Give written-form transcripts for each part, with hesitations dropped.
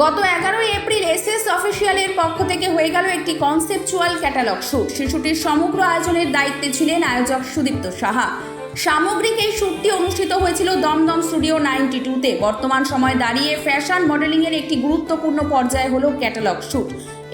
গত 11 April SS অফিসিয়ালের পক্ষ থেকে হয়ে গেল একটি কনসেপচুয়াল ক্যাটালগ শ্যুট। শিশুটির সমগ্র আয়োজনের দায়িত্বে ছিলেন আয়োজক সুদীপ্ত সাহা। সামগ্রিক এই শ্যুটটি অনুষ্ঠিত হয়েছিল দমদম স্টুডিও 92-তে। বর্তমান সময়ে দাঁড়িয়ে ফ্যাশন মডেলিংয়ের একটি গুরুত্বপূর্ণ পর্যায়ে হলো ক্যাটালগ শ্যুট।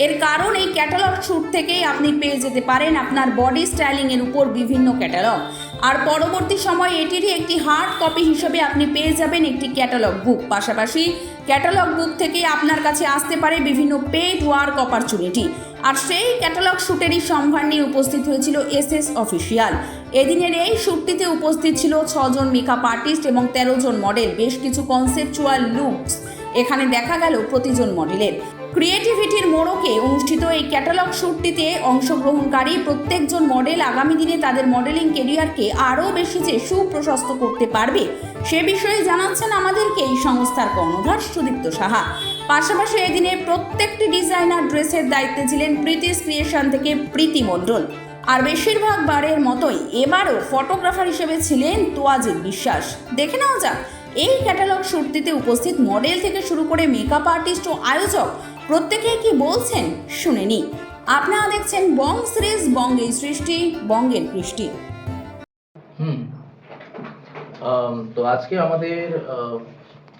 এর কারণ এই ক্যাটালগ শ্যুট থেকেই আপনি পেয়ে যেতে পারেন আপনার বডি স্টাইলিংয়ের উপর বিভিন্ন ক্যাটালগ, আর পরবর্তী সময়ে এটিরই একটি হার্ড কপি হিসেবে আপনি পেয়ে যাবেন একটি ক্যাটালগ বুক। পাশাপাশি ক্যাটালগ বুক থেকে আপনার কাছে আসতে পারে বিভিন্ন পেড ওয়ার্ক অপরচুনিটি। আর সেই ক্যাটালগ শ্যুটেরই সম্ভার নিয়ে উপস্থিত হয়েছিল এসএস অফিসিয়াল। এদিনের এই শ্যুটটিতে উপস্থিত ছিল 6 জন মেকআপ আর্টিস্ট এবং 13 জন মডেল। বেশ কিছু কনসেপচুয়াল লুকস এখানে দেখা গেল প্রতিজন মডেলের। ক্রিয়েটিভিটির মোড়কে অনুষ্ঠিত এই ক্যাটালগ শ্যুটটিতে অংশগ্রহণকারী প্রত্যেকজন মডেল আগামী দিনে তাদের মডেলিং কেরিয়ারকে আরও বেশি যে সুপ্রশস্ত করতে পারবে সে বিষয়ে জানাচ্ছেন আমাদেরকে এই সংস্থার কর্ণধার সুদীপ্ত সাহা। পাশাপাশি এদিনে প্রত্যেকটি ডিজাইনার ড্রেসের দায়িত্বে ছিলেন প্রীতিস ক্রিয়েশন থেকে প্রীতি মণ্ডল। আর বেশিরভাগ বারের মতোই এবারও ফটোগ্রাফার হিসেবে ছিলেন তোয়াজিদ বিশ্বাস। দেখে নেওয়া যাক এই ক্যাটালগ শ্যুটটিতে উপস্থিত মডেল থেকে শুরু করে মেকআপ আর্টিস্ট ও আয়োজক প্রত্যেকেই কি বলছেন শুনে নি। আপনারা দেখছেন বং সিরিজ, বঙ্গের সৃষ্টি, বঙ্গের কৃষ্টি। তো আজকে আমাদের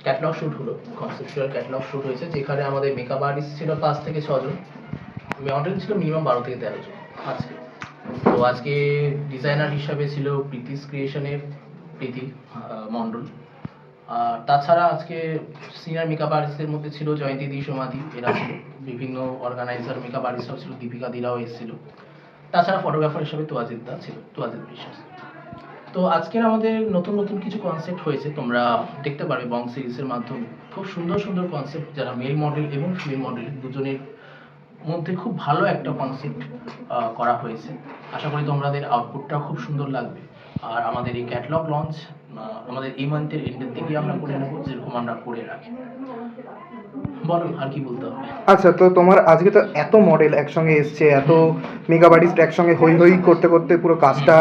ক্যাটালগ শ্যুট হলো, কনসেপচুয়াল ক্যাটালগ শ্যুট হয়েছে, যেখানে আমাদের মেকআপ আর্টিস্ট ছিল 5 থেকে 6 জন, মডেল ছিল মিনিমাম 12 থেকে 13 জন আজকে। তো আজকে ডিজাইনার হিসাবে ছিল প্রীতিস ক্রিয়েশনের প্রীতি মণ্ডল। আর তাছাড়া আজকে সিনিয়র মেকআপ আর্টিস্টদের মধ্যে ছিল জয়ন্তী দি, সমাধি, এরা ছিল। বিভিন্ন অর্গানাইজার মেকআপ আর্টিস্টরাও ছিল, দীপিকা দিরাও এসেছিল। তাছাড়া ফটোগ্রাফার হিসেবে তোয়াজিদ দা ছিল, তোয়াজিদ বিশ্বাস। তো আজকের আমাদের নতুন নতুন কিছু কনসেপ্ট হয়েছে, তোমরা দেখতে পারবে বং সিরিজের মাধ্যমে। খুব সুন্দর সুন্দর কনসেপ্ট, যারা মেল মডেল এবং ফিমেল মডেল দুজনের মধ্যে খুব ভালো একটা কনসেপ্ট করা হয়েছে। আশা করি তোমাদের আউটপুটটাও খুব সুন্দর লাগবে। আর আমাদের এই ক্যাটালগ লঞ্চ আমাদের এই মান্থের এন্ডের দিকে আমরা করে নেবো, যেরকম আমরা করে রাখি। বলো আর কি বলতে হবে। আচ্ছা, তো তোমার আজকে তো এত মডেল একসঙ্গে এসছে, এত মেকআপ আর্টিস্ট একসঙ্গে হই হই করতে করতে পুরো কাজটা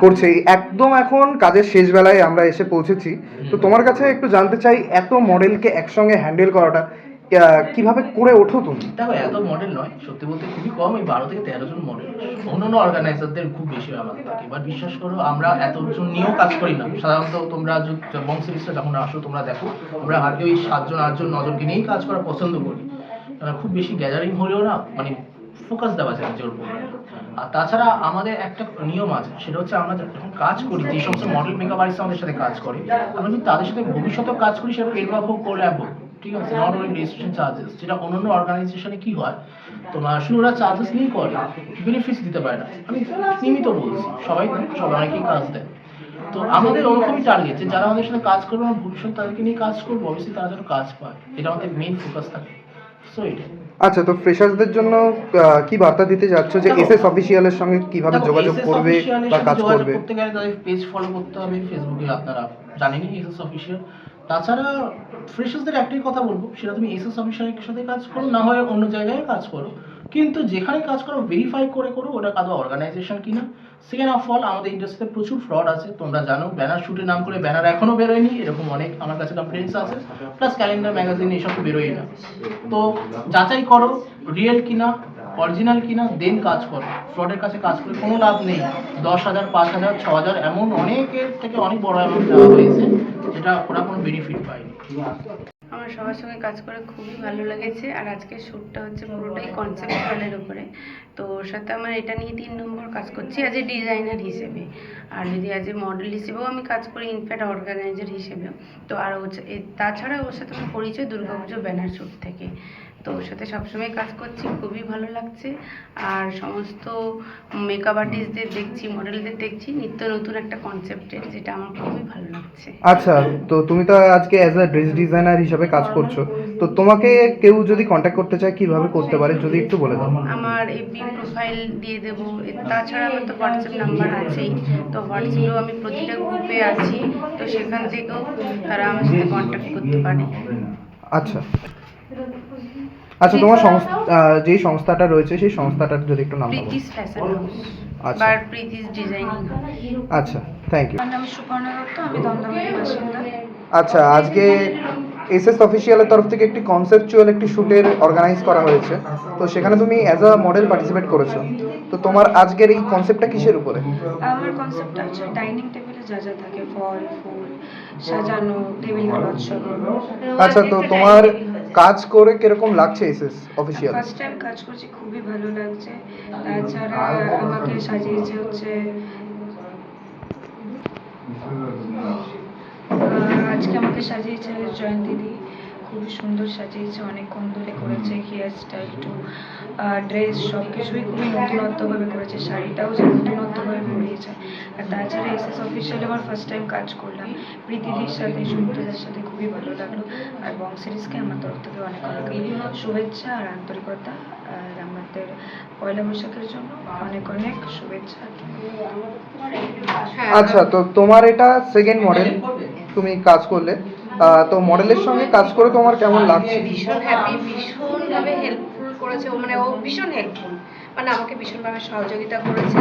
করছে, একদম এখন কাজের শেষ বেলায় আমরা এসে পৌঁছেছি। তো তোমার কাছে একটু জানতে চাই, এত মডেলকে একসঙ্গে হ্যান্ডেল করাটা কিভাবে করে ওঠো তুমি? দেখো, এত মডেল নয়, সত্যি বলতে খুবই কম, এই 12 থেকে 13 জন মডেল। অন্যান্য অর্গানাইজারদের খুব বেশি আমাদের থাকে। এবার বিশ্বাস করো, আমরা এতজন নিয়েও কাজ করি না। সাধারণত তোমরা বং সিরিজটা যখন আসো তোমরা দেখো, আমরা হাতে ওই 7 জন 8 জন 9 জনকে নিয়েই কাজ করা পছন্দ করি। খুব বেশি গ্যাদারিং হলেও না, মানে ফোকাস দেওয়া যায় জোর করে। আর তাছাড়া আমাদের একটা নিয়ম আছে, সেটা হচ্ছে আমরা যখন কাজ করি, যে সমস্ত মডেল মেকআপ আর্টিস্ট আমাদের সাথে কাজ করে, আমরা কিন্তু তাদের সাথে ভবিষ্যতেও কাজ করি, সেটা পেডওয়ার্ক হোক, কোল্যাব হোক, ঠিক আছে, নট অনলি রেজিস্ট্রেশন চার্জেস। যেটা অন্যান্য অর্গানাইজেশনে কি হয়, তোমার শুধু ওরা চার্জেস নিয়েই করে, বেনিফিটস দিতে পারে না। আমি সীমিত বলছি, সবাই অনেকেই কাজ দেয়। তো আমাদের ওরকমই টার্গেট যে যারা আমাদের সাথে কাজ করবে, আমরা ভবিষ্যতে তাদেরকে নিয়ে কাজ করবো, অবশ্যই তারা যেন কাজ পায়, এটা আমাদের মেইন ফোকাস থাকে। সো এটা। আচ্ছা, তো ফ্রেশারদের জন্য কি বার্তা দিতে যাচ্ছ, যে এসএস অফিসিয়ালের সঙ্গে কিভাবে যোগাযোগ করবে বা কাজ করবে? করতে গেলে তাদের পেজ ফলো করতে হবে ফেসবুকে, আপনারা জানেনই এসএস অফিসিয়াল। তাছাড়া ফ্রেশারদের একটাই কথা বলবো, সেটা তুমি এসএস অফিসিয়ালের সাথে কাজ করো, না হয় অন্য জায়গায় কাজ করো, কিন্তু যেখানে কাজ করো ভেরিফাই করে করো ওটা আদৌ অর্গানাইজেশন কিনা। সেকেন্ড অফ অল, আমাদের ইন্ডাস্ট্রিতে প্রচুর ফ্রড আছে, তোমরা জানো। ব্যানার শুটের নাম করে ব্যানার এখনো বেরোয়নি, এরকম অনেক আমার কাছে কমপ্লেন্টস আছে। প্লাস ক্যালেন্ডার, ম্যাগাজিন এসব তো বেরোয় না। তো যাচাই করো রিয়েল কিনা, অরিজিনাল কিনা, দেন কাজ করো। ফ্রডের কাছে কাজ করে কোনো লাভ নেই। 10,000, 5,000, 6,000 এমন অনেকের থেকে অনেক বড় অ্যামাউন্ট দেওয়া হয়েছে, যেটা ওরা কোনো বেনিফিট পায়নি। আমার সবার সঙ্গে কাজ করে খুবই ভালো লেগেছে। আর আজকের শ্যুটটা হচ্ছে পুরোটাই কনসেপ্টুয়ালের উপরে। তো ওর সাথে আমার এটা নিয়ে 3 নম্বর কাজ করছি অ্যাজ এ ডিজাইনার হিসেবে। আর যদি অ্যাজ এ মডেল হিসেবেও আমি কাজ করি, ইনফ্যাক্ট অর্গানাইজার হিসেবেও। তো আর তাছাড়া ওর সাথে আমার পরিচয় দুর্গাপুজো ব্যানার শ্যুট থেকে। তো ওর সাথে সবসময় কাজ করছি, খুবই ভালো লাগছে। আর সমস্ত মেকআপ আর্টিস্টদের দেখছি, মডেলদের দেখছি নিত্য নতুন একটা কনসেপ্টের, যেটা আমার খুবই ভালো লাগছে। আচ্ছা, তো তুমি তো আজকে অ্যাজ আ ড্রেস ডিজাইনার হিসাবে কাজ করছো, তো তোমাকে কেউ যদি কন্ট্যাক্ট করতে চায় কিভাবে করতে পারে, যদি একটু বলে দাও। আমার এফবি প্রোফাইল দিয়ে দেবো। তাছাড়া আমার তো হোয়াটসঅ্যাপ নাম্বার আছেই। তো হোয়াটসঅ্যাপেও আমি প্রতিটা গ্রুপে আছি, তো সেখান থেকেও তারা আমার সাথে কন্ট্যাক্ট করতে পারে। আচ্ছা আচ্ছা, তোমার যেই সংস্থাটা রয়েছে সেই সংস্থাটার যদি একটু নাম বলো। প্রীতিস ফ্যাশন হাউস আচ্ছা, বা প্রীতিস ডিজাইনিং হাউস। আচ্ছা, থ্যাংক ইউ। আমার নাম সুপর্ণা দত্ত, আমি দমদমের বাসিন্দা। আচ্ছা, আজকে এসএস অফিসিয়ালের তরফ থেকে একটি কনসেপচুয়াল একটি শ্যুটের অর্গানাইজ করা হয়েছে, তো সেখানে তুমি অ্যাজ আ মডেল পার্টিসিপেট করেছো। তো তোমার আজকের এই কনসেপ্টটা কিসের উপরে? আমার কনসেপ্টটা হচ্ছে ডাইনিং টেবিলে যা যা থাকে, ফল ফুল সাজানো, টেবিল ক্লথ সাজানো। আচ্ছা, তো তোমার কাজ করে কিরকম লাগছে এসএস অফিসিয়াল? ফার্স্ট টাইম কাজ করছি, খুবই ভালো লাগছে। তাছাড়া আমাকে সাজিয়েছে হচ্ছে আজকে আমাকে সাজিয়েছে জয়ন্তী দি, খুবই সুন্দর সাজিয়েছে, অনেকক্ষণ ধরে করেছে। হেয়ার স্টাইল টু ড্রেস সব কিছুই খুবই নতুনত্বভাবে করেছে, শাড়িটাও যে নতুনত্বভাবে পরিয়েছে। আর তাছাড়া এসএস অফিসিয়ালে আমার ফার্স্ট টাইম কাজ করলাম প্রীতিদির সাথে, সুমিত্রাদের সাথে, খুবই ভালো লাগলো। আর বং সিরিজকে আমার তরফ থেকে অনেক অনেক শুভেচ্ছা আর আন্তরিকতা। আর আমাদের পয়লা বৈশাখের জন্য অনেক অনেক শুভেচ্ছা। আচ্ছা, তো তোমার এটা সেকেন্ড মডেল তুমি কাজ করলে, তো মডেলের সঙ্গে কাজ করে তোমার কেমন লাগছে? ভীষণ হ্যাপি, ভীষণভাবে হেল্পফুল করেছে ও, মানে ও ভীষণ হেল্পফুল, মানে আমাকে ভীষণভাবে সহযোগিতা করেছে।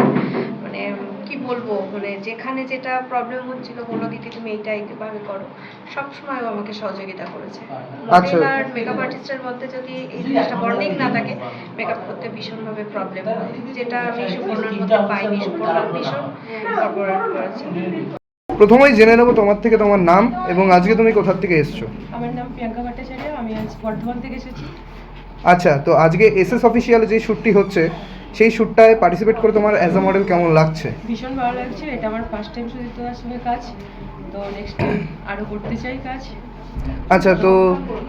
মানে কি বলবো, মানে যেখানে যেটা প্রবলেম হচ্ছিল বললো দিদি তুমি এইটা এইভাবে করো, সবসময় ও আমাকে সহযোগিতা করেছে। আচ্ছা। মডেল আর মেকআপ আর্টিস্টের মধ্যে যদি এই জিনিসটা বন্ডিং না থাকে, মেকআপ করতে ভীষণভাবে প্রবলেম হয়, যেটা আমি সুপর্ণার মধ্যে পাইনি। সুপর্ণা ভীষণ কর্পোরেট করেছে। প্রথমেই জেনে নেবো তোমার থেকে তোমার নাম এবং আজকে তুমি কোথা থেকে এসছো। আমার নাম প্রিয়াঙ্কা ভট্টাচার্য, আমি আজ বর্ধমান থেকে এসেছি। আচ্ছা, তো আজকে এসএস অফিসিয়াল যে শ্যুটটি হচ্ছে সেই শ্যুটটায় পার্টিসিপেট করে তোমার অ্যাজ আ মডেল কেমন লাগছে? ভীষণ ভালো লাগছে, এটা আমার ফার্স্ট টাইম সুদীপ্তদার সঙ্গে কাজ, তো নেক্সট টাইম আরও করতে চাই কাজ। আচ্ছা, তো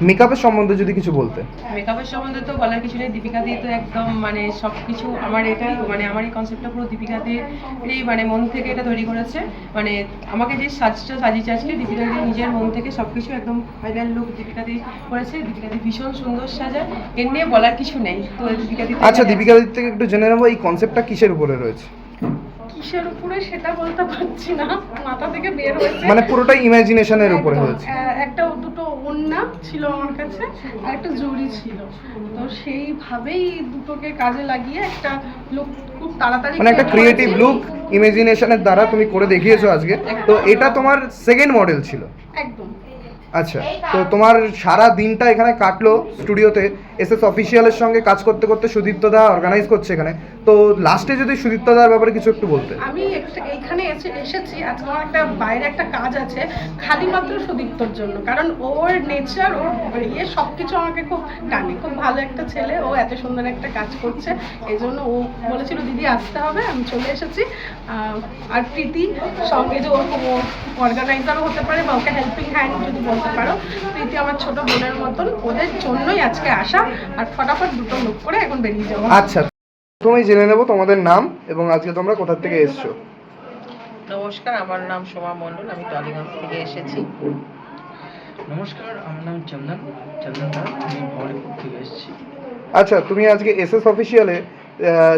মেকআপের সম্বন্ধে যদি কিছু বলতে। মেকআপের সম্বন্ধে তো বলার কিছু নেই, দীপিকা দি তো একদম মানে সব কিছু, আমার এটাই মানে আমার এই কনসেপ্টটা পুরো দীপিকা দিরই মানে মন থেকে এটা তৈরি করেছে। মানে আমাকে যে সাজটা সাজিয়েছে আজকে, দীপিকা দি নিজের মন থেকে সব কিছু একদম ফাইনাল লুক দীপিকা দি করেছে। দীপিকা দি ভীষণ সুন্দর সাজায়, এর নিয়ে বলার কিছু নেই। তো দীপিকা দি, আচ্ছা, দীপিকা দির থেকে একটু জেনে নেবো এই কনসেপ্টটা কিসের উপরে রয়েছে? কিসের উপরে সেটা বলতে পারছি না, মাথা থেকে বের হয়েছে। মানে পুরোটাই ইমাজিনেশনের উপরে হয়েছে। একটা দুটো ওড়না ছিল আমার কাছে আর একটা জুড়ি ছিল, তো সেইভাবেই দুটোকে কাজে লাগিয়ে একটা লুক খুব তাড়াতাড়ি মানে একটা ক্রিয়েটিভ লুক ইমাজিনেশনের দ্বারা তুমি করে দেখিয়েছো আজকে। তো এটা তোমার সেকেন্ড মডেল ছিল? একদম। আচ্ছা, তো তোমার সারা দিনটা এখানে কাটলো স্টুডিওতে এসএস অফিসিয়ালের সঙ্গে কাজ করতে করতে। সুদীপ্তদা অর্গানাইজ করছে এখানে, তো লাস্টে যদি সুদীপ্তদার ব্যাপারে কিছু একটু বলতে। আমি এইখানে এসেছি আজকে, আমার একটা বাইরে একটা কাজ আছে খালি মাত্র সুদীপ্তর জন্য, কারণ ওর নেচার, ওর সব কিছু আমাকে খুব টানে। খুব ভালো একটা ছেলে, ও এত সুন্দর একটা কাজ করছে, এই জন্য ও বলেছিল দিদি আসতে হবে, আমি চলে এসেছি। আর প্রীতি সঙ্গে যে ওরকম অর্গানাইজারও হতে পারে বা ওকে হেল্পিং হ্যান্ড যদি বলতে পারো, প্রীতি আমার ছোট বোনের মতন, ওদের জন্যই আজকে আসা। আর ফটাফট দুটো লুক করে এখন বেরিয়ে যাবো। আচ্ছা, প্রথমেই জেনে নেবো তোমাদের নাম এবং আজকে তোমরা কোথা থেকে এসছো। নমস্কার, আমার নাম সোমা মণ্ডল, আমি টালিগঞ্জ থেকে এসেছি। নমস্কার, আমার নাম চন্দন দাস, আমি ভবানীপুর থেকে এসেছি। আচ্ছা, তুমি আজকে এসএস অফিসিয়ালে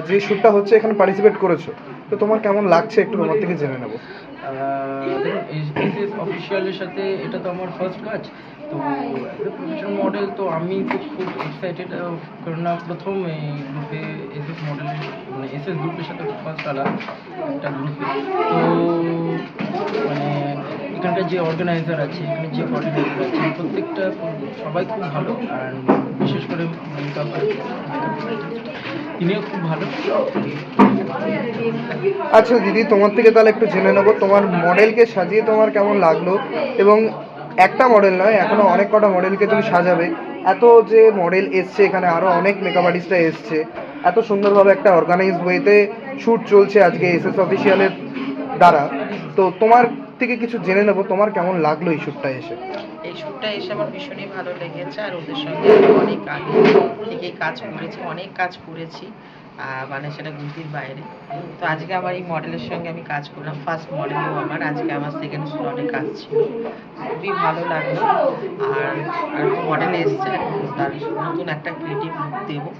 যে শ্যুটটা হচ্ছে এখানে পার্টিসিপেট করেছো, তো তোমার কেমন লাগছে একটু তোমার থেকে জেনে নেবো। দেখুন, এসএস অফিসিয়ালের সাথে এটা তো আমার ফার্স্ট কাজ, তো প্রফেশনাল মডেল, তো আমি তো খুব এক্সাইটেড, কারণ প্রথম এই গ্রুপে এসএস মডেলের মানে এসএস গ্রুপের সাথে ফার্স্ট আলাপ একটা গ্রুপে। তো মানে এখানকার যে অর্গানাইজার আছে, এখানে যে কোঅর্ডিনেটর আছে, প্রত্যেকটা সবাই খুব ভালো। আর বিশেষ করে মেকআপ তিনিও খুব ভালো। আচ্ছা দিদি, তোমার থেকে তাহলে একটু জেনে নেবো তোমার মডেলকে সাজিয়ে তোমার কেমন লাগলো, এবং একটা মডেল নয়, এখনো অনেক কটা মডেলকে তুমি সাজাবে। এত যে মডেল এসছে এখানে, আরও অনেক মেকআপ আর্টিস্টরা এসছে, এত সুন্দরভাবে একটা অর্গানাইজ ওয়েতে শ্যুট চলছে আজকে এসএস অফিসিয়ালের দ্বারা। তো তোমার থেকে কিছু জেনে নেবো তোমার কেমন লাগলো এই শ্যুটটা এসে। এই শ্যুটটা এসে আমার ভীষণই ভালো লেগেছে, আর ওদের সঙ্গে অনেক আগে থেকেই কাজ করেছি, অনেক কাজ করেছি, মানে সেটা গুটির বাইরে। তো আজকে আমার এই মডেলের সঙ্গে আমি কাজ করলাম, ফার্স্ট মডেলও আমার, আজকে আমার সেকেন্ড স্লটে কাজ ছিল, খুবই ভালো লাগলো। আর মডেল এসছে, তার নতুন একটা ক্রিয়েটিভ লুক দেবো।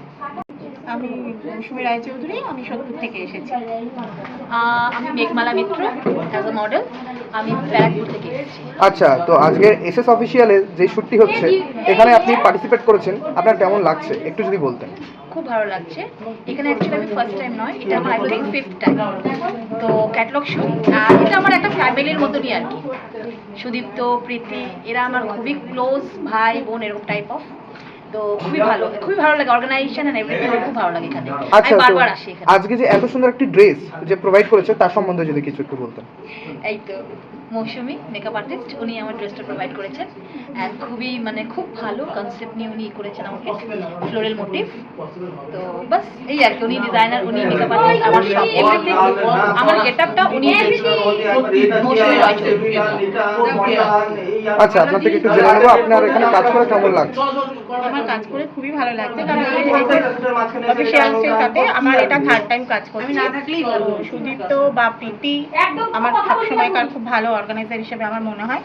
আমি মৌসুমী রায়চৌধুরী, আমি সোদপুর থেকে এসেছি। আমি মেঘমালা মিত্র, অ্যাজ আ মডেল আমি ব্যারাকপুর থেকে এসেছি। আচ্ছা, তো আজকে এসএস অফিসিয়ালে যে শ্যুটটি হচ্ছে এখানে আপনি পার্টিসিপেট করেছেন, আপনার কেমন লাগছে একটু যদি বলতেন। খুব ভালো লাগছে। এখানে অ্যাকচুয়ালি আমি ফার্স্ট টাইম নয়, এটা আমার আই থিঙ্ক 5th টাইম। তো ক্যাটলগ শুট, আর এটা আমার একটা ফ্যামিলির মতনই আর কি। সুদীপ্ত, প্রীতি, এরা আমার খুবই ক্লোজ ভাই বোন এরকম টাইপ অফ। তো খুবই ভালো লাগে অর্গানাইজেশন এন্ড এভরিথিং, খুব ভালো লাগে এখানে। আচ্ছা, আমি তো বারবার আসি এখানে। আজকে যে এত সুন্দর একটি ড্রেস যে প্রোভাইড করেছে তার সম্বন্ধে যদি কিছু একটু বলতেন। এই তো মৌসুমী মেকআপ আর্টিস্ট, উনি আমার ড্রেসটা প্রোভাইড করেছেন অ্যান্ড খুব ভালো কনসেপ্ট নিয়ে উনি করেছেন আমাকে, ফ্লোরাল মোটিভ। তো বাস এই আর কি, উনি ডিজাইনার, উনি মেকআপ আর্টিস্ট, আমার সব এভরিথিং, আমার গেটআপটা উনি মৌসুমী রায়চৌধুরী। আচ্ছা, আপনার থেকে একটু জেনে নেবো আপনার এখানে কাজ করে কেমন লাগছে। আমার কাজ করে খুবই ভালো লাগছে, কারণ অফিসিয়ালসের সাথে আমার এটা 3rd টাইম কাজ করছি। সুদীপ্ত বা প্রীতি আমার সবসময়কার খুব ভালো অর্গানাইজার হিসেবে আমার মনে হয়।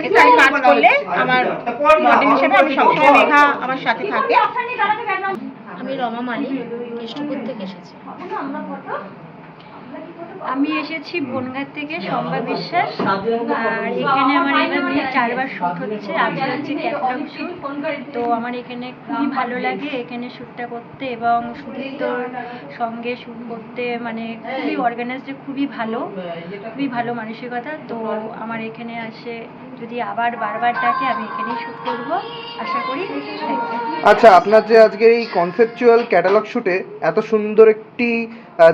এখানে কাজ করলে আমার মডেল হিসেবে আমি সবসময় মেঘা আমার সাথে থাকে। আমি রমা মালিক, কৃষ্ণপুর থেকে এসেছি। আমি এসেছি বনগাঁ থেকে, শম্পা বিশ্বাস। আর এখানে আমার এখানে 4বার শ্যুট হচ্ছে, আজকে হচ্ছে ক্যাটালগ শ্যুট। তো আমার এখানে খুবই ভালো লাগে এখানে শ্যুটটা করতে, এবং সুদীপ্তর সঙ্গে শ্যুট করতে, মানে খুবই অর্গানাইজড, খুবই ভালো মানসিকতা। তো আমার এখানে আসে যদি আবার বারবার ডাকে আমি এখানেই শ্যুট করব আশা করি। আচ্ছা, আপনার যে আজকে এই কনসেপচুয়াল ক্যাটালগ শুটে এত সুন্দর একটি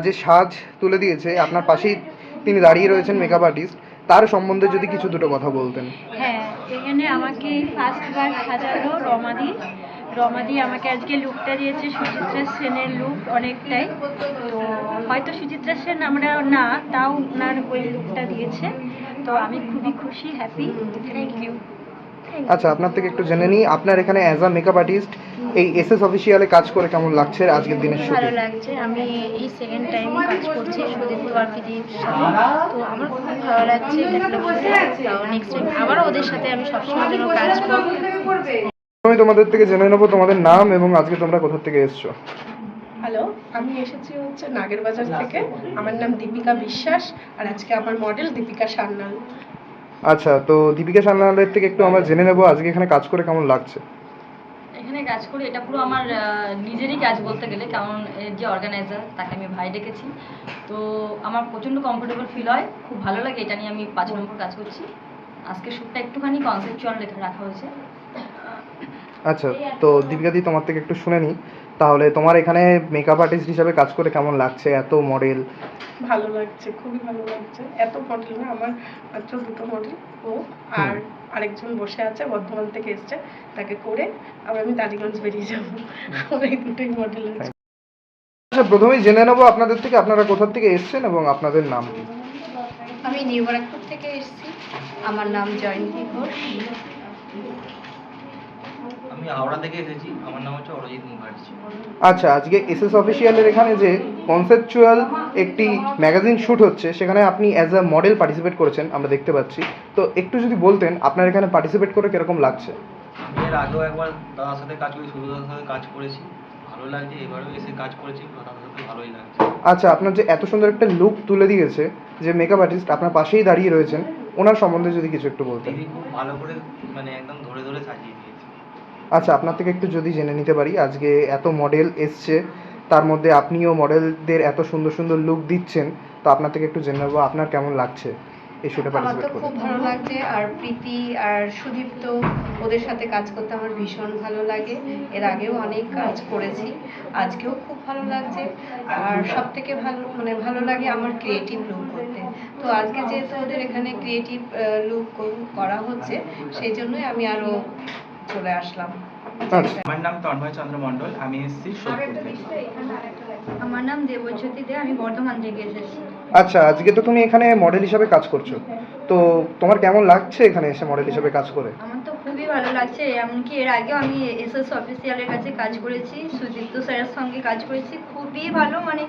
যে সাজ তুলে দিয়েছে, আপনার পাশেই তিনি দাঁড়িয়ে রয়েছেন মেকআপ আর্টিস্ট, তার সম্বন্ধে যদি কিছু দুটো কথা বলতেন। হ্যাঁ, এখানে আমাকে ফার্স্টবার সাজালো রমাদি আমাকে আজকে লুকটা দিয়েছে সুচিত্রা সেনের লুক অনেকটাই। তো হয়তো সুচিত্রা সেন আমরা না, তাও ওনার ওই লুকটা দিয়েছে। তো আমি খুবই খুশি, হ্যাপি। Thank you. আচ্ছা, আপনার থেকে একটু জেনে নিই আপনার এখানে অ্যাজ আ মেকআপ আর্টিস্ট এই এসএস অফিসিয়ালে কাজ করে কেমন লাগছে আজকের দিনের শুটে। ভালো লাগছে, আমি এই 2nd টাইম কাজ করছি সুদীপ্ত আর্কিজির সাথে। তো আমার খুবই ভালো লাগছে ক্যাটালগ শুটে। তো নেক্সট টাইম আবারও ওদের সাথে আমি সবসময় যেন কাজ করব। আমি তোমাদের থেকে জেনে নেবো তোমাদের নাম এবং আজকে তোমরা কোথা থেকে এসছো। হ্যালো, আমি এসেছি হচ্ছে নাগের বাজার থেকে। আমার নাম দীপিকা বিশ্বাস, আর আজকে আমার মডেল দীপিকা সান্যাল। আচ্ছা, তো দীপিকা সান্যালের থেকে একটু আমরা জেনে নেবো আজকে এখানে কাজ করে কেমন লাগছে। এখানে কাজ করি, এটা পুরো আমার নিজেরই কাজ বলতে গেলে, কারণ এর যে অর্গানাইজার তাকে আমি ভাই ডেকেছি। তো আমার প্রচণ্ড কমফোর্টেবল ফিল হয়, খুব ভালো লাগে, এটা নিয়ে আমি 5 নম্বর কাজ করছি। আজকে শ্যুটটা একটুখানি কনসেপচুয়াল রাখা হয়েছে। আচ্ছা, তো দীপিকা দি তোমার থেকে একটু শুনে নিই তাহলে, তোমার এখানে মেকআপ আর্টিস্ট হিসাবে কাজ করে কেমন লাগছে, এত মডেল। ভালো লাগছে, খুবই ভালো লাগছে। এত মডেল না, আমার মাত্র 2টো মডেল, ও আর আরেকজন বসে আছে বর্ধমান থেকে এসছে, তাকে করে আবার আমি টালিগঞ্জ বেরিয়ে যাবো। আমার এই 2টোই মডেল আছে। আচ্ছা, প্রথমেই জেনে নেবো আপনাদের থেকে আপনারা কোথা থেকে এসছেন এবং আপনাদের নাম কি। আমি নিউ ব্যারাকপুর থেকে এসেছি, আমার নাম জয়ন্তী ঘোষ। আমি হাওড়া থেকে এসেছি, আমার নাম হচ্ছে অরিজিৎ মুখার্জি। আচ্ছা, আজকে এসএস অফিসিয়ালের এখানে যে কনসেপচুয়াল একটি ম্যাগাজিন শ্যুট হচ্ছে সেখানে আপনি অ্যাজ আ মডেল পার্টিসিপেট করেছেন আমরা দেখতে পাচ্ছি। তো একটু যদি বলতেন আপনার এখানে পার্টিসিপেট করে কিরকম লাগছে। আমি এর আগেও একবার দাদার সাথে কাজ করি, সুবিধার সাথে কাজ করেছি, ভালো লাগছে। এবারেও এসে কাজ করেছি, দাদার সাথে ভালোই লাগছে। আচ্ছা, আপনার যে এত সুন্দর একটা লুক তুলে দিয়েছে যে মেকআপ আর্টিস্ট আপনার পাশেই দাঁড়িয়ে রয়েছেন, ওনার সম্বন্ধে যদি কিছু একটু বলতেন। দিদি খুব ভালো করে মানে একদম ধরে ধরে সাজিয়ে দিয়েছে। আচ্ছা, আপনার থেকে একটু যদি জেনে নিতে পারি আজকে এত মডেল এসছে, তার মধ্যে আপনিও মডেলদের এত সুন্দর সুন্দর লুক দিচ্ছেন, তো আপনার থেকে একটু জেনে নেবো আপনার কেমন লাগছে এই শুটে আমার পার্টিসিপেট তো করে। খুব ভালো লাগছে, আর প্রীতি আর সুদীপ্ত ওদের সাথে কাজ করতে আমার ভীষণ ভালো লাগে। এর আগেও অনেক কাজ করেছি, আজকেও খুব ভালো লাগছে। আর সব থেকে ভালো লাগে আমার ক্রিয়েটিভ লুক করতে। তো আজকে যেহেতু ওদের এখানে ক্রিয়েটিভ লুক করা হচ্ছে, সেই জন্যই আমি আরও চলে আসলাম। আমার নাম তন্ময় চন্দ্র মণ্ডল, আমি এসেছি সোদপুর থেকে। আমার নাম দেবজ্যোতি দে, আমি বর্ধমান থেকে এসেছি। আচ্ছা, আজকে তো তুমি এখানে মডেল হিসাবে কাজ করছো, তো তোমার কেমন লাগছে এখানে এসে মডেল হিসাবে কাজ করে। আমার তো খুবই ভালো লাগছে, এমনকি এর আগেও আমি এসএস অফিসিয়ালের কাছে কাজ করেছি, সুদীপ্ত স্যারের সঙ্গে কাজ করেছি, খুবই ভালো, মানে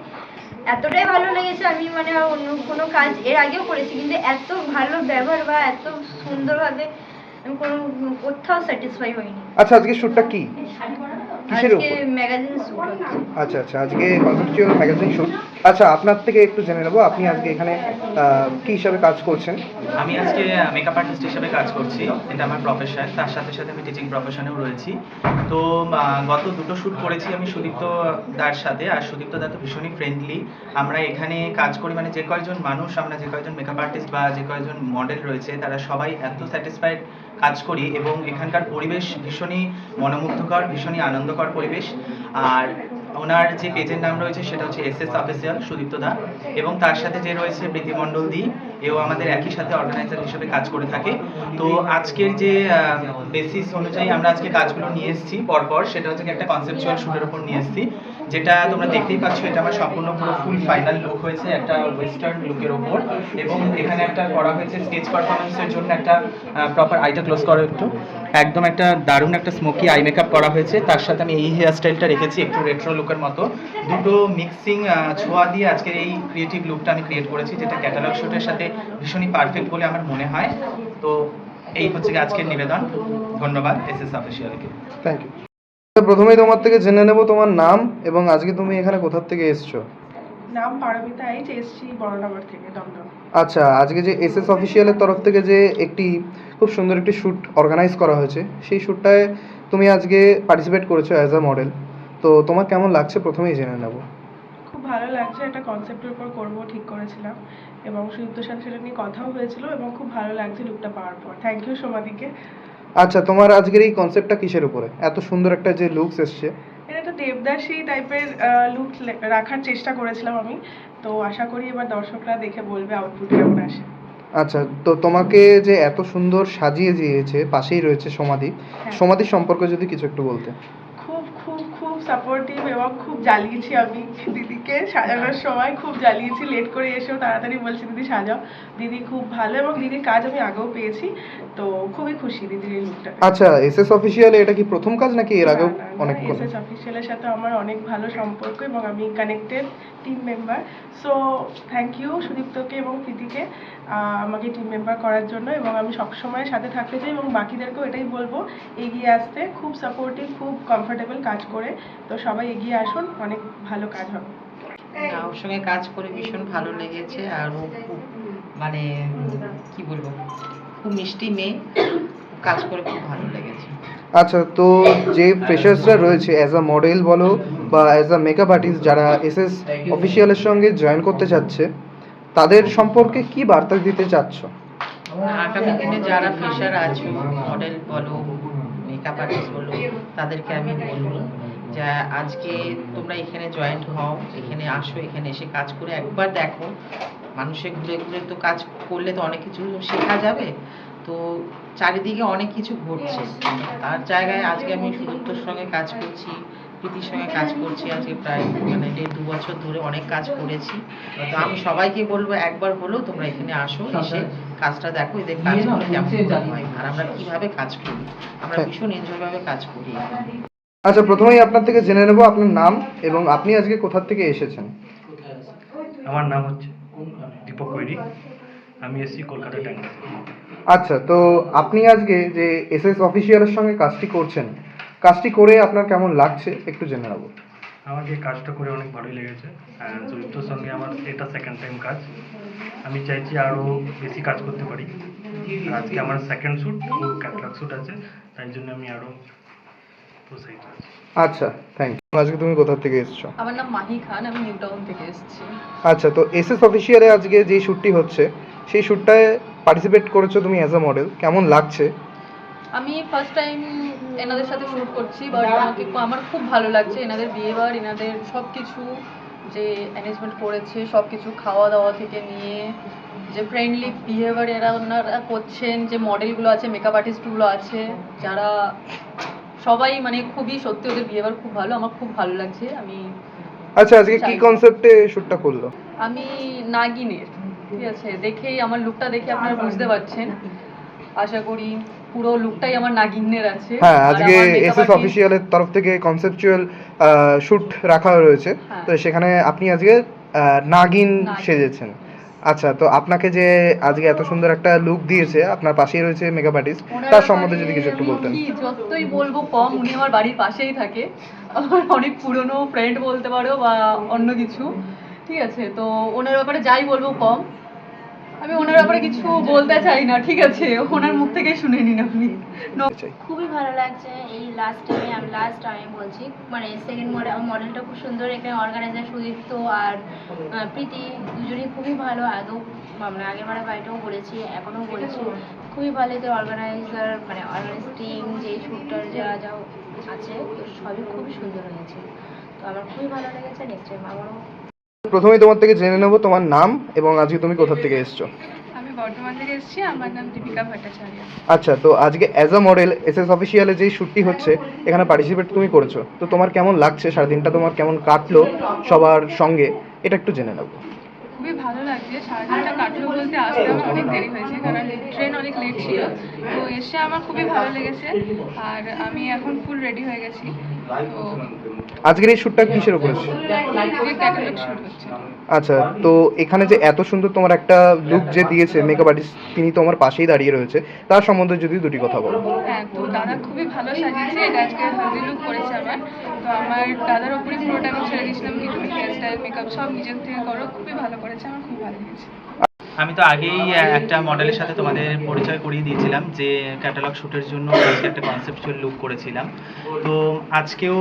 এতটাই ভালো লেগেছে। আমি মানে অন্য কোনো কাজ এর আগেও করেছি, কিন্তু এত ভালো ব্যবহার বা এত সুন্দরভাবে আমি কোথাও স্যাটিসফাই হইনি। আচ্ছা, আজকে শ্যুটটা কি। কিসের উপর? ম্যাগাজিন শুট হচ্ছে। আচ্ছা আচ্ছা, আজকে কনসেপচুয়াল ম্যাগাজিন শুট। আচ্ছা, আপনার থেকে একটু জেনে নেবো, আপনি আজকে এখানে কি হিসাবে কাজ করছেন? আমি আজকে মেকআপ আর্টিস্ট হিসেবে কাজ করছি, এটা আমার প্রফেশন। তার সাথে সাথে আমি টিচিং প্রফেশনেও রয়েছি। তো গত দুটো শ্যুট করেছি আমি সুদীপ্ত দার সাথে, আর সুদীপ্ত দা তো ভীষণই ফ্রেন্ডলি। আমরা এখানে কাজ করি মানে যে কয়জন মানুষ, আমরা যে কয়জন মেকআপ আর্টিস্ট বা যে কয়জন মডেল রয়েছে তারা সবাই এত স্যাটিসফাইড কাজ করি, এবং এখানকার পরিবেশ ভীষণই মনোমুগ্ধকর, ভীষণই আনন্দকর পরিবেশ। আর ওনার যে পেজের নাম রয়েছে সেটা হচ্ছে এসএস অফিসিয়াল সুদীপ্ত দা, এবং তার সাথে যে রয়েছে প্রীতি মণ্ডল দি, এও আমাদের একই সাথে অর্গানাইজার হিসেবে কাজ করে থাকে। তো আজকের যে বেসিস অনুযায়ী আমরা আজকে কাজগুলো নিয়ে এসেছি পরপর, সেটা হচ্ছে একটা কনসেপচুয়াল শ্যুটের উপর নিয়ে এসেছি, যেটা তোমরা দেখতেই পাচ্ছ। এটা আমার সম্পূর্ণ পুরো ফুল ফাইনাল লুক হয়েছে একটা ওয়েস্টার্ন লুকের ওপর, এবং এখানে একটা করা হয়েছে স্টেজ পারফরমেন্সের জন্য একটা প্রপার আইটা ক্লোজ করো একটু, একদম একটা দারুণ একটা স্মোকি আই মেকআপ করা হয়েছে। তার সাথে আমি এই হেয়ার স্টাইলটা রেখেছি একটু রেট্রো লুকের মতো, দুটো মিক্সিং ছোঁয়া দিয়ে আজকের এই ক্রিয়েটিভ লুকটা আমি ক্রিয়েট করেছি, যেটা ক্যাটালগ শ্যুটের সাথে ভীষণই পারফেক্ট বলে আমার মনে হয়। তো এই হচ্ছে আজকের নিবেদন। ধন্যবাদ এসএস অফিসিয়ালকে। Thank you. প্রথমেই তোমার থেকে জেনে নেব তোমার নাম, এবং আজকে তুমি এখানে কোথা থেকে এসছো? নাম পারমিতা এইচ, এসছি বড়নগর থেকে, দমদম। আচ্ছা, আজকে যে এসএস অফিসিয়ালের তরফ থেকে যে একটি খুব সুন্দর একটি শ্যুট অর্গানাইজ করা হয়েছে, সেই শ্যুটটায় তুমি আজকে পার্টিসিপেট করেছো অ্যাজ আ মডেল। তো তোমার কেমন লাগছে প্রথমেই জেনে নেব। খুব ভালো লাগছে, একটা কনসেপ্টের উপর করবো ঠিক করেছিলাম, এবং সুদীপ্তর সাথে সেটা নিয়ে কথাও হয়েছিল, এবং খুব ভালো লাগছে লুকটা পাওয়ার পর। থ্যাংক ইউ সোমাদিকে। আচ্ছা, তোমার আজকের এই কনসেপ্টটা কিসের উপরে? এত সুন্দর একটা যে লুকস এসছে। এটা একটা দেবদাসী টাইপের লুক রাখার চেষ্টা করেছিলাম আমি, তো আশা করি এবার দর্শকরা দেখে বলবে আউটপুট কেমন আসে। আচ্ছা, তো তোমাকে যে এত সুন্দর সাজিয়ে দিয়েছে, পাশেই রয়েছে সমাধি, সমাধির সম্পর্কে যদি কিছু একটু বলতে। খুব খুব খুব সাপোর্টিভ, এবং খুব জ্বালিয়েছি আমি দিদিকে সাজানোর সময়, খুব জ্বালিয়েছি। লেট করে এসেও তাড়াতাড়ি বলছি দিদি সাজাও। দিদি খুব ভালো, এবং দিদির কাজ আমি আগেও পেয়েছি, তো খুবই খুশি দিদির এই লুকটা। আচ্ছা, এসএস অফিসিয়ালে এটা কি প্রথম কাজ নাকি এর আগেও অনেক? এসএস অফিসিয়ালের সাথে আমার অনেক ভালো সম্পর্ক, এবং আমি connected team member. So thank you সুদীপ্তকে এবং প্রীতিকে আমাকে টিম মেম্বার করার জন্য, এবং আমি সবসময় সাথে থাকতে চাই, এবং বাকিদেরকেও এটাই বলবো এগিয়ে আসতে। খুব সাপোর্টিভ, খুব কমফোর্টেবল কাজ করে, তো সবাই এগিয়ে আসুন, অনেক ভালো কাজ হবে। ওর সঙ্গে কাজ করে ভীষণ ভালো লেগেছে, আর ও খুব মানে কি বলবো, খুব মিষ্টি মেয়ে, কাজ করে খুব ভালো লেগেছে। আচ্ছা, তো যে ফ্রেশার্সরা রয়েছে অ্যাজ আ মডেল বলো বা অ্যাজ আ মেকআপ আর্টিস্ট, যারা এসএস অফিসিয়ালের সঙ্গে জয়েন করতে চাচ্ছে, তাদের সম্পর্কে কি বার্তা দিতে চাচ্ছ? আগামী দিনে যারা ফ্রেশার আছো, মডেল বলো, মেকআপ আর্টিস্ট বলো, তাদেরকে আমি বলবো যে আজকে তোমরা এখানে জয়েন্ট হও, এখানে আসো, এখানে এসে কাজ করে একবার দেখো। মানুষে ঘুরে ঘুরে তো কাজ করলে তো অনেক কিছু শেখা যাবে, তো চারিদিকে অনেক কিছু ঘটছে। তার জায়গায় আজকে আমি সুদীপ্তর সঙ্গে কাজ করছি, প্রীতির সঙ্গে কাজ করছি, আজকে প্রায় মানে 1.5-2 বছর ধরে অনেক কাজ করেছি। তো আমি সবাইকে বলবো একবার হলেও তোমরা এখানে আসো, এসে কাজটা দেখো, এদের কাজগুলো কেমন হয় আর আমরা কিভাবে কাজ করি। আমরা ভীষণ এনজয়ভাবে কাজ করি। আচ্ছা, প্রথমেই আপনার থেকে জেনে নেব আপনার নাম, এবং আপনি আজকে কোথা থেকে এসেছেন? আমার নাম হচ্ছে দীপক কৈরি, আমি এসেছি কলকাতা টাইমস। আচ্ছা, তো আপনি আজকে যে এসএস অফিসিয়ালের সঙ্গে কাজটি করছেন, কাজটি করে আপনার কেমন লাগছে একটু জেনে নেব। আমার এই কাজটা করে অনেক ভালোই লেগেছে। সুদীপ্তর সঙ্গে আমার এটা সেকেন্ড টাইম কাজ। আমি চাইছি আরও বেশি কাজ করতে পারি। আজকে আমার সেকেন্ড শ্যুট, ক্যাটালগ শ্যুট আছে, তাই জন্য আমি আরও প্রোৎসাহিত আছি। আচ্ছা, থ্যাংক ইউ। আজকে তুমি কোথা থেকে এসেছো? আমার নাম মাহি খান, আমি নিউ টাউন থেকে এসেছি। আচ্ছা, তো এসএস অফিসিয়ালে আজকে যে শ্যুটটি হচ্ছে, সেই শ্যুটটায় পার্টিসিপেট করেছো তুমি অ্যাজ আ মডেল, কেমন লাগছে? আমি ফার্স্ট টাইম এনাদের সাথে শ্যুট করছি, বাট আমার খুব ভালো লাগছে। এনাদের বিহেভিয়ার, এনাদের সব কিছু যে অ্যারেঞ্জমেন্ট করেছে, সব কিছু খাওয়া দাওয়া থেকে নিয়ে যে ফ্রেন্ডলি বিহেভিয়ার ওনারা করছেন, যে মডেলগুলো আছে, মেকআপ আর্টিস্টগুলো আছে, যারা সবাই মানে খুবই সত্যি, ওদের বিহেভিয়ার খুব ভালো, আমার খুব ভালো লাগছে। আচ্ছা, আজকে কি কনসেপ্টে শ্যুটটা করলো? আমি নাগিনের, ঠিক আছে, দেখেই আমার লুকটা দেখে আপনারা বুঝতে পারছেন। আশা করি পুরো লুকটাই আমার নাগিনের আছে। হ্যাঁ, আজকে এসএস অফিসিয়ালের তরফ থেকে কনসেপচুয়াল শ্যুট রাখা রয়েছে, তো সেখানে আপনি আজকে নাগিন সেজেছেন। আচ্ছা, তো আপনাকে যে আজকে এত সুন্দর একটা লুক দিয়েছে, আপনার পাশেই রয়েছে মেকআপ আর্টিস্ট, তার সম্বন্ধে যদি কিছু একটু বলতেন। যতই বলবো কম, উনি আমার বাড়ির পাশেই থাকে, আমার অনেক পুরনো ফ্রেন্ড বলতে পারো বা অন্য কিছু, ঠিক আছে। তো ওনার ব্যাপারে যাই বলবো কম, আমি ওনার ব্যাপারে কিছু বলতে চাই না, ঠিক আছে, ওনার মুখ থেকেই শুনে নিন আপনি। খুবই ভালো লাগছে এই লাস্ট টাইম বলছি, মানে সেকেন্ড মডেলটা খুব সুন্দর। এখানে অর্গানাইজার সুদীপ্ত আর প্রীতি দুজনেই খুবই ভালো। আগেও আমরা আগের বারে বাড়িটাও বলেছি, এখনও বলছি, খুবই ভালো। এতে অর্গানাইজার মানে অর্গানাইজ টিম যে শ্যুটটার যা যা আছে তো সবই খুবই সুন্দর হয়েছে। তো আমার খুবই ভালো লেগেছে, নেক্সট টাইম আবারও। প্রথমেই তোমার থেকে জেনে নেবো তোমার নাম এবং আজকে তুমি কোথা থেকে এসছো। আমি বর্ধমান থেকে এসেছি, আমার নাম দীপিকা ভট্টাচার্য। আচ্ছা, তো আজকে অ্যাজ আ মডেল এসএস অফিসিয়ালে যেই শ্যুটটি হচ্ছে এখানে পার্টিসিপেট তুমি করেছো, তো তোমার কেমন লাগছে, সারাদিনটা তোমার কেমন কাটলো সবার সঙ্গে, এটা একটু জেনে নেবো। খুবই ভালো লাগছে। সারাদিনটা কাটলো বলতে আসতে আমার অনেক দেরি হয়েছে, কারণ ট্রেন অনেক লেট ছিল। তো এসে আমার খুবই ভালো লেগেছে, আর আমি এখন ফুল রেডি হয়ে গেছি। তো আজকের এই শ্যুটটা কিসের উপরে ছিল? যে ক্যাটালগ শুট হচ্ছে। আচ্ছা, তো এখানে যে এত সুন্দর তোমার একটা লুক যে দিয়েছে মেকআপ আর্টিস্ট, তিনি তোমার পাশেই দাঁড়িয়ে রয়েছে, তার সম্বন্ধে যদি দুটি কথা বলো। হ্যাঁ, তো দাদা খুবই ভালো সাজিয়েছে। এটা আজকে হলদি লুক করেছে আমার। তো আমার দাদার ওপরই পুরোটা আমি ছেড়ে দিয়েছিলাম, কি তুমি হেয়ার স্টাইল মেকআপ সব নিজের থেকে করো, খুবই ভালো করেছে, আমার খুব ভালো লেগেছে। আমি তো আগেই একটা মডেলের সাথে তোমাদের পরিচয় করিয়ে দিয়েছিলাম যে ক্যাটালগ শ্যুটের জন্য আজকে একটা কনসেপচুয়াল লুক করেছিলাম। তো আজকেও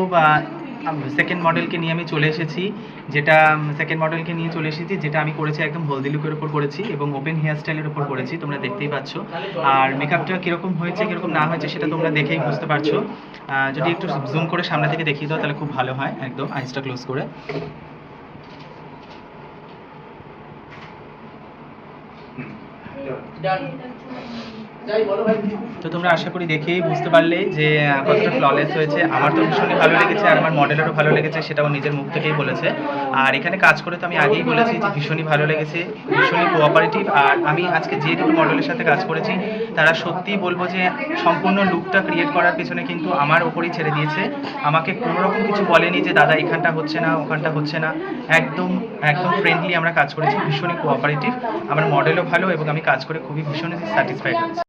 সেকেন্ড মডেলকে নিয়ে আমি চলে এসেছি, যেটা আমি করেছি একদম হলদি লুকের উপর করেছি এবং ওপেন হেয়ার স্টাইলের উপর করেছি, তোমরা দেখতেই পাচ্ছ। আর মেকআপটা কীরকম হয়েছে কীরকম না হয়েছে সেটা তোমরা দেখেই বুঝতে পারছো। যদি একটু জুম করে সামনে থেকে দেখিয়ে দাও তাহলে খুব ভালো হয়, একদম আইসটা ক্লোজ করে। তো তোমরা আশা করি দেখেই বুঝতে পারলে যে কতটা ফ্ললেস হয়েছে। আমার তো ভীষণই ভালো লেগেছে আর আমার মডেলেরও ভালো লেগেছে, সেটাও নিজের মুখ থেকেই বলেছে। আর এখানে কাজ করে তো আমি আগেই বলেছি যে ভীষণই ভালো লেগেছে, ভীষণই কোঅপারেটিভ। আর আমি আজকে যে দুটো মডেলের সাথে কাজ করেছি তারা সত্যিই বলবো যে সম্পূর্ণ লুকটা ক্রিয়েট করার পেছনে কিন্তু আমার ওপরই ছেড়ে দিয়েছে। আমাকে কোনোরকম কিছু বলেনি যে দাদা এখানটা হচ্ছে না ওখানটা হচ্ছে না, একদম একদম ফ্রেন্ডলি আমরা কাজ করেছি, ভীষণই কোঅপারেটিভ। আমার মডেলও ভালো এবং আমি কাজ করে খুবই ভীষণই স্যাটিসফাইড হয়েছি।